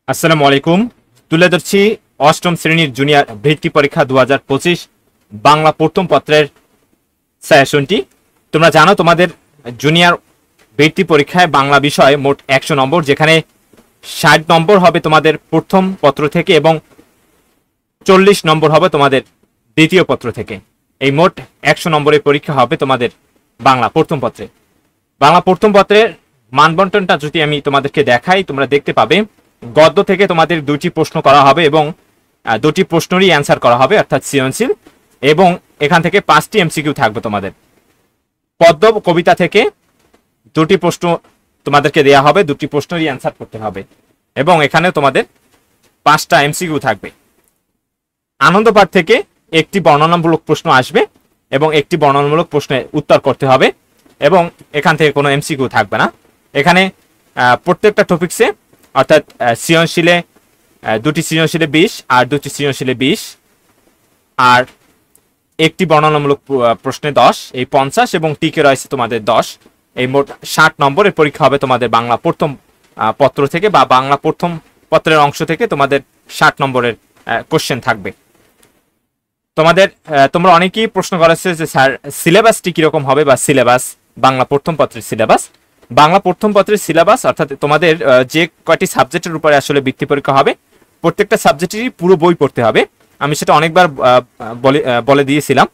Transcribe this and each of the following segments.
আসসালামু আলাইকুম। তুলে ধরছি অষ্টম শ্রেণীর জুনিয়র বৃত্তি পরীক্ষা 2025 বাংলা প্রথম পত্রের সেশনটি। তোমরা জানো তোমাদের জুনিয়র বৃত্তি পরীক্ষায় বাংলা বিষয়ে মোট 100 নম্বর, যেখানে 60 নম্বর হবে তোমাদের প্রথম পত্র থেকে এবং 40 নম্বর হবে তোমাদের দ্বিতীয় পত্র থেকে। এই মোট 100 নম্বরের পরীক্ষা হবে তোমাদের বাংলা প্রথম পত্রে। বাংলা প্রথম পত্রের মানবন্টনটা যদি আমি তোমাদেরকে দেখাই, তোমরা দেখতে পাবে গদ্য থেকে তোমাদের দুটি প্রশ্ন করা হবে এবং দুটি প্রশ্নেরই অ্যান্সার করা হবে, অর্থাৎ সৃজনশীল, এবং এখান থেকে 5টি এমসিকিউ থাকবে তোমাদের। পদ্য কবিতা থেকে দুটি প্রশ্ন তোমাদেরকে দেয়া হবে, দুটি প্রশ্নেরই অ্যান্সার করতে হবে এবং এখানে তোমাদের 5টা এমসিকিউ থাকবে। আনন্দ পাঠ থেকে একটি বর্ণনামূলক প্রশ্ন আসবে এবং একটি বর্ণনামূলক প্রশ্নের উত্তর করতে হবে এবং এখান থেকে কোনো এমসিকিউ থাকবে না। এখানে প্রত্যেকটা টপিকসে অর্থাৎ সৃজনশীলে দুটি সৃজনশীলে 20 আর দুটি সৃজনশীলে 20 আর একটি বর্ণনামূলক প্রশ্নে 10, এই 50 এবং টিকে রয়েছে তোমাদের 10। এই মোট 60 নম্বরের পরীক্ষা হবে তোমাদের বাংলা প্রথম পত্র থেকে বা বাংলা প্রথম পত্রের অংশ থেকে তোমাদের 60 নম্বরের কোশ্চেন থাকবে। তোমরা অনেকেই প্রশ্ন করেছে যে স্যার সিলেবাসটি কিরকম হবে বা সিলেবাস, বাংলা প্রথম পত্রের সিলেবাস। বাংলা প্রথম পত্রের সিলেবাস অর্থাৎ তোমাদের যে কয়টি সাবজেক্টের উপরে আসলে বৃত্তি পরীক্ষা হবে, প্রত্যেকটা সাবজেক্টেরই পুরো বই পড়তে হবে। আমি সেটা অনেকবার বলে দিয়েছিলাম,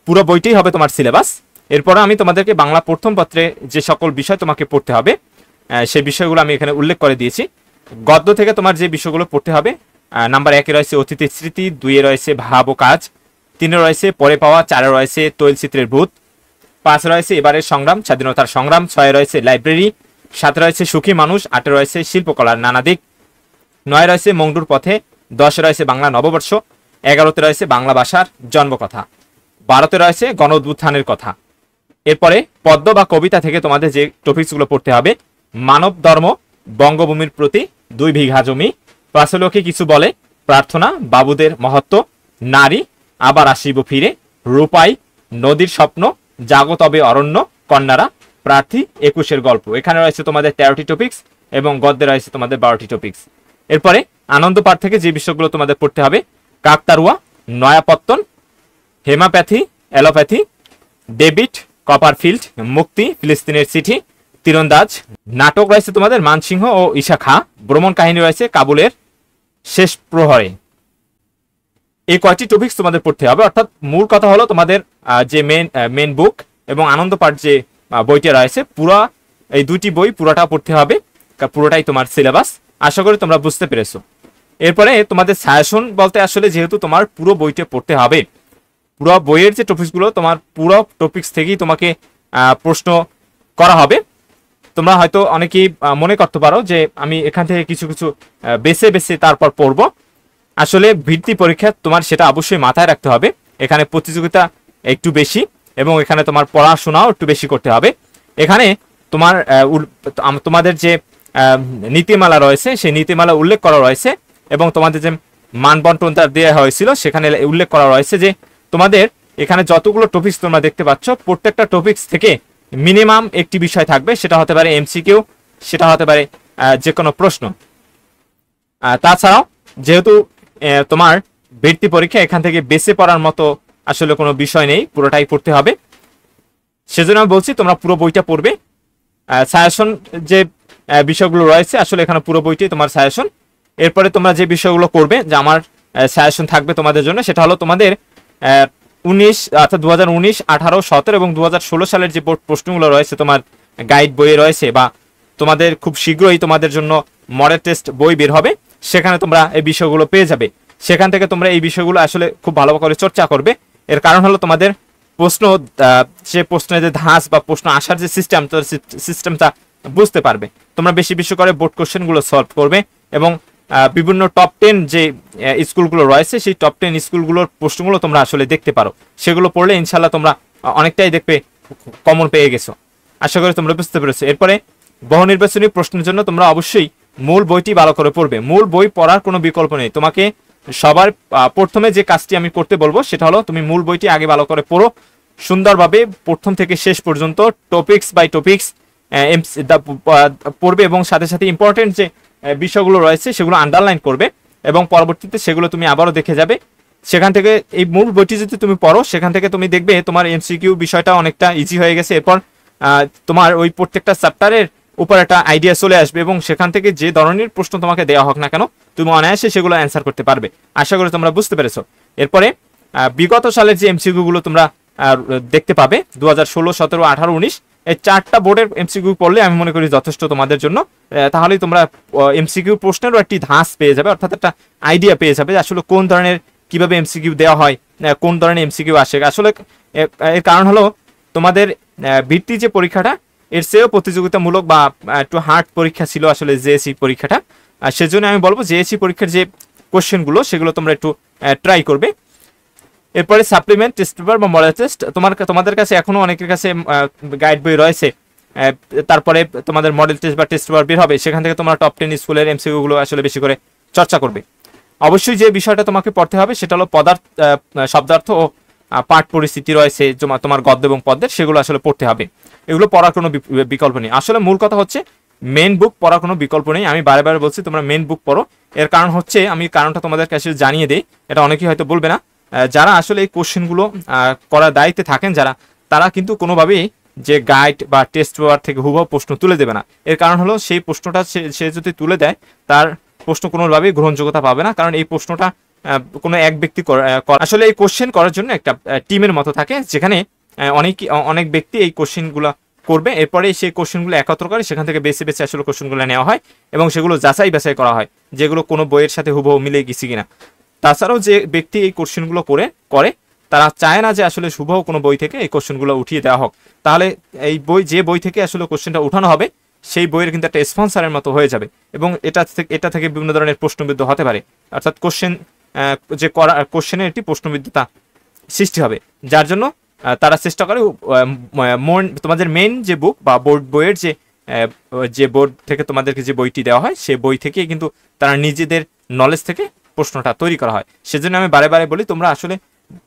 পুরো বইটাই হবে তোমার সিলেবাস। এরপরে আমি তোমাদেরকে বাংলা প্রথম পত্রে যে সকল বিষয় তোমাকে পড়তে হবে সেই বিষয়গুলো আমি এখানে উল্লেখ করে দিয়েছি। গদ্য থেকে তোমার যে বিষয়গুলো পড়তে হবে, নাম্বার 1-এ রয়েছে অতীতের স্মৃতি, 2-এ রয়েছে ভাব ও কাজ, 3-এ রয়েছে পরে পাওয়া, 4-এ রয়েছে তৈলচিত্রের ভূত, 5 রয়েছে এবারের সংগ্রাম, স্বাধীনতার সংগ্রাম, 6 রয়েছে লাইব্রেরি, 7 রয়েছে সুখী মানুষ, 8 রয়েছে শিল্পকলার নানা দিক, 9 রয়েছে মংডুর পথে, 10 রয়েছে বাংলা নববর্ষ, 11তে রয়েছে বাংলা ভাষার জন্মকথা, 12তে রয়েছে গণ উত্থানের কথা। এরপরে পদ্য বা কবিতা থেকে তোমাদের যে টপিকসগুলো পড়তে হবে, মানব ধর্ম, বঙ্গভূমির প্রতি 2 বিঘা জমি, পাঁচলোকে কিছু বলে, প্রার্থনা, বাবুদের মহত্ব, নারী, আবার আসিব ফিরে, রূপাই, নদীর স্বপ্ন, জাগো তবে অরণ্য, কন্যারা, প্রার্থী, 21-এর গল্প। এখানে রয়েছে তোমাদের 13টি টপিকস এবং গদ্যে রয়েছে তোমাদের 12টি টপিকস। এরপরে আনন্দ পাঠ থেকে যে বিষয়গুলো তোমাদের পড়তে হবে, কাকতারুয়া, নয়াপত্তন, হেমাপ্যাথি, অ্যালোপ্যাথি, ডেভিড কপারফিল্ড, মুক্তি, ফিলিস্তিনের চিঠি, তীরন্দাজ। নাটক রয়েছে তোমাদের মানসিংহ ও ঈশা খাঁ। ভ্রমণ কাহিনী রয়েছে কাবুলের শেষ প্রহরে। এই কয়টি টপিকস তোমাদের পড়তে হবে, অর্থাৎ মূল কথা হলো তোমাদের যে মেন বুক এবং আনন্দ পাঠ যে বইটা রয়েছে, পুরা এই দুটি বই পুরোটা পড়তে হবে, পুরোটাই তোমার সিলেবাস। আশা করি তোমরা বুঝতে পেরেছো। এরপরে তোমাদের সাজেশন বলতে আসলে যেহেতু তোমার পুরো বইটা পড়তে হবে, পুরো বইয়ের যে টপিকসগুলো তোমার পুরো টপিকস থেকেই তোমাকে প্রশ্ন করা হবে। তোমরা হয়তো অনেকেই মনে করতে পারো যে আমি এখান থেকে কিছু কিছু বেছে বেছে তারপর পড়বো। আসলে বৃত্তি পরীক্ষা তোমার সেটা অবশ্যই মাথায় রাখতে হবে। এখানে প্রতিযোগিতা একটু বেশি এবং এখানে তোমার পড়াশোনাও একটু বেশি করতে হবে। এখানে তোমাদের যে নীতিমালা রয়েছে সেই নীতিমালা উল্লেখ করা রয়েছে এবং তোমাদের যে মানবন্টনটা দেওয়া হয়েছিল সেখানে উল্লেখ করা রয়েছে যে তোমাদের এখানে যতগুলো টপিকস তোমরা দেখতে পাচ্ছ, প্রত্যেকটা টপিকস থেকে মিনিমাম একটি বিষয় থাকবে, সেটা হতে পারে এমসিকিউ, সেটা হতে পারে যে কোনো প্রশ্ন। তাছাড়াও যেহেতু তোমার বৃত্তি পরীক্ষা, এখান থেকে বেছে পড়ার মতো আসলে কোনো বিষয় নেই, পুরোটাই পড়তে হবে। সেজন্য আমি বলছি তোমরা পুরো বইটা পড়বে। সাজেশন যে বিষয়গুলো রয়েছে আসলে এখানে পুরো বইটাই তোমার সাজেশন। এরপরে তোমরা যে বিষয়গুলো করবে, যে আমার সাজেশন থাকবে তোমাদের জন্য, সেটা হলো তোমাদের 19 অর্থাৎ 2019, 18, 17 এবং 2016 সালের যে প্রশ্নগুলো রয়েছে তোমার গাইড বইয়ে রয়েছে, বা তোমাদের খুব শীঘ্রই তোমাদের জন্য মডেল টেস্ট বই বের হবে, সেখানে তোমরা এই বিষয়গুলো পেয়ে যাবে। সেখান থেকে তোমরা এই বিষয়গুলো আসলে খুব ভালো করে চর্চা করবে। এর কারণ হলো তোমাদের প্রশ্ন, সে প্রশ্নের যে ধাঁচ বা প্রশ্ন আসার যে সিস্টেমটা বুঝতে পারবে। তোমরা বেশি বেশি করে বোর্ড কোশ্চেনগুলো সলভ করবে এবং বিভিন্ন টপ 10 যে স্কুলগুলো রয়েছে সেই টপ 10 স্কুলগুলোর প্রশ্নগুলো তোমরা আসলে দেখতে পারো। সেগুলো পড়লে ইনশাল্লাহ তোমরা অনেকটাই দেখবে কমন পেয়ে গেছো। আশা করি তোমরা বুঝতে পেরেছো। এরপরে বহু নির্বাচনী প্রশ্নের জন্য তোমরা অবশ্যই মূল বইটি ভালো করে পড়বে। মূল বই পড়ার কোনো বিকল্প নেই। তোমাকে সবার প্রথমে যে কাজটি আমি করতে বলবো সেটা হলো তুমি মূল বইটি আগে ভালো করে পড়ো, সুন্দরভাবে প্রথম থেকে শেষ পর্যন্ত টপিকস বাই টপিকস পড়বে এবং সাথে সাথে ইম্পর্টেন্ট যে বিষয়গুলো রয়েছে সেগুলো আন্ডারলাইন করবে এবং পরবর্তীতে সেগুলো তুমি আবারও দেখে যাবে। সেখান থেকে এই মূল বইটি যদি তুমি পড়ো সেখান থেকে তুমি দেখবে তোমার এমসিকিউ বিষয়টা অনেকটা ইজি হয়ে গেছে। এরপর তোমার ওই প্রত্যেকটা চ্যাপ্টারের উপর একটা আইডিয়া চলে আসবে এবং সেখান থেকে যে ধরনের প্রশ্ন তোমাকে দেওয়া হোক না কেন তুমি অনায়াসে সেগুলো অ্যান্সার করতে পারবে। আশা করি তোমরা বুঝতে পেরেছো। এরপরে বিগত সালের যে এমসিকিউ গুলো তোমরা দেখতে পাবে 2016, 17, 18, 19 এই 4টা বোর্ডের এমসিকিউ পড়লে আমি মনে করি যথেষ্ট তোমাদের জন্য। তাহলেই তোমরা এমসিকিউ প্রশ্নেরও একটি ধাঁচ পেয়ে যাবে, অর্থাৎ একটা আইডিয়া পেয়ে যাবে আসলে কোন ধরনের কিভাবে এমসিকিউ দেওয়া হয়, কোন ধরনের এমসিকিউ আসে। আসলে এর কারণ হলো তোমাদের ভিত্তি যে পরীক্ষাটা এর চেয়েও প্রতিযোগিতামূলক বা একটু হার্ড পরীক্ষা ছিল আসলে জেএসসি পরীক্ষাটা। সেজন্য আমি বলবো জেএসসি পরীক্ষার যে কোশ্চেনগুলো সেগুলো তোমরা একটু ট্রাই করবে। এরপরে সাপ্লিমেন্ট, টেস্ট পেপার বা মডেল টেস্ট তোমাদের কাছে এখনো অনেকের কাছে গাইড বই রয়েছে, তারপরে তোমাদের মডেল টেস্ট বা টেস্ট পেপার বের হবে, সেখান থেকে তোমরা টপ 10 স্কুলের এমসিকিউ গুলো আসলে বেশি করে চর্চা করবে। অবশ্যই যে বিষয়টা তোমাকে পড়তে হবে সেটা হলো শব্দার্থ ও পাঠ পরিস্থিতি রয়েছে তোমার গদ্য এবং পদ্যের, সেগুলো আসলে পড়তে হবে। এগুলো পড়ার কোনো বিকল্প নেই। আসলে মূল কথা হচ্ছে মেন বুক পড়ার কোনো বিকল্প নেই। আমি বারে বারে বলছি তোমরা মেন বুক পড়ো। এর কারণ হচ্ছে আমি কারণটা তোমাদের কাছে জানিয়ে দিই, এটা অনেকেই হয়তো বলবে না। যারা আসলে এই কোশ্চেনগুলো করার দায়িত্বে থাকেন তারা কিন্তু কোনোভাবেই যে গাইড বা টেস্ট পেপার থেকে হুবহু প্রশ্ন তুলে দেবে না। এর কারণ হলো সেই প্রশ্নটা সে যদি তুলে দেয় তার প্রশ্ন কোনোভাবেই গ্রহণযোগ্যতা পাবে না, কারণ এই প্রশ্নটা কোনো এক ব্যক্তি আসলে এই কোশ্চেন করার জন্য একটা টিমের মতো থাকে, যেখানে অনেক ব্যক্তি এই কোশ্চেনগুলো করবে। এরপরে সেই কোশ্চেনগুলো একত্র করে সেখান থেকে বেছে বেছে আসলে কোশ্চেনগুলো নেওয়া হয় এবং সেগুলো যাচাই বাছাই করা হয় যেগুলো কোনো বইয়ের সাথে হুবহু মিলে গেছে কিনা। তাছাড়াও যে ব্যক্তি এই কোশ্চেনগুলো করে তারা চায় না যে আসলে হুবহু কোনো বই থেকে এই কোশ্চেনগুলো উঠিয়ে দেওয়া হোক, তাহলে এই যে বই থেকে আসলে কোশ্চেনটা উঠানো হবে সেই বইয়ের কিন্তু একটা স্পন্সরের মতো হয়ে যাবে এবং এটা থেকে বিভিন্ন ধরনের প্রশ্নবিদ্ধ হতে পারে, অর্থাৎ কোশ্চেনের একটি প্রশ্নবিদ্ধতা সৃষ্টি হবে। যার জন্য তারা চেষ্টা করে তোমাদের মেইন যে বুক বা বইয়ের যে বোর্ড থেকে তোমাদেরকে যে বইটি দেওয়া হয় সেই বই থেকে কিন্তু তারা নিজেদের নলেজ থেকে প্রশ্নটা তৈরি করা হয়। সেজন্য আমি বারে বারে বলি তোমরা আসলে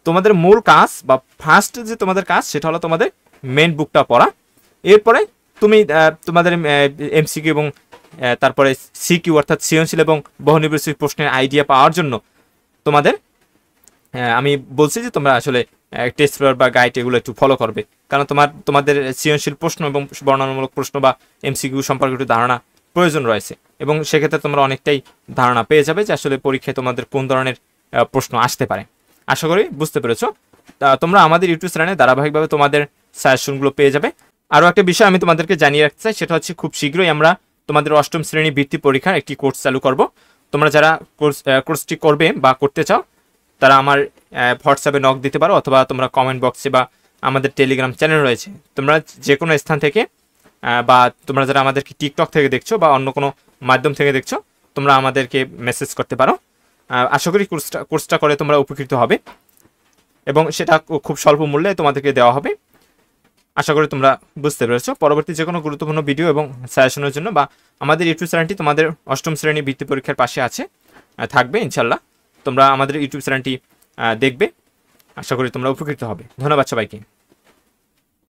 তোমাদের মূল কাজ বা ফার্স্ট যে তোমাদের কাজ সেটা হলো তোমাদের মেইন বুকটা পড়া। এরপরে তুমি তোমাদের এমসিকিউ এবং তারপরে সিকিউ অর্থাৎ সৃজনশীল এবং বহুনির্বাচনী প্রশ্নের আইডিয়া পাওয়ার জন্য তোমাদের আমি বলছি যে তোমরা আসলে টেস্ট পেপার বা গাইড এগুলো একটু ফলো করবে, কারণ তোমাদের সৃজনশীল প্রশ্ন এবং বর্ণনামূলক প্রশ্ন বা এমসিকিউ সম্পর্কে একটু ধারণা প্রয়োজন রয়েছে এবং সেক্ষেত্রে তোমরা অনেকটাই ধারণা পেয়ে যাবে যে আসলে পরীক্ষায় তোমাদের কোন ধরনের প্রশ্ন আসতে পারে। আশা করি বুঝতে পেরেছো। তোমরা আমাদের ইউটিউব চ্যানেলে ধারাবাহিকভাবে তোমাদের সাজেশনগুলো পেয়ে যাবে। আরও একটা বিষয় আমি তোমাদেরকে জানিয়ে রাখতে চাই, সেটা হচ্ছে খুব শীঘ্রই আমরা তোমাদের 8ম শ্রেণী বৃত্তি পরীক্ষার একটি কোর্স চালু করব। তোমরা যারা কোর্সটি করবে বা করতে চাও তারা আমার হোয়াটসঅ্যাপে নক দিতে পারো, অথবা তোমরা কমেন্ট বক্সে বা আমাদের টেলিগ্রাম চ্যানেল রয়েছে, তোমরা যে কোনো স্থান থেকে বা তোমরা যারা আমাদেরকে টিকটক থেকে দেখছো বা অন্য কোনো মাধ্যম থেকে দেখছো তোমরা আমাদেরকে মেসেজ করতে পারো। আশা করি কোর্সটা করে তোমরা উপকৃত হবে এবং সেটা খুব স্বল্প মূল্যে তোমাদেরকে দেওয়া হবে। আশা করি তোমরা বুঝতে পেরেছো। পরবর্তী যে কোনো গুরুত্বপূর্ণ ভিডিও এবং সাজেশনের জন্য বা আমাদের ইউটিউব চ্যানেলটি তোমাদের 8ম শ্রেণী বৃত্তি পরীক্ষার পাশে থাকবে ইনশাল্লাহ। তোমরা আমাদের ইউটিউব চ্যানেলটি দেখবে, আশা করি তোমরা উপকৃত হবে। ধন্যবাদ সবাইকে।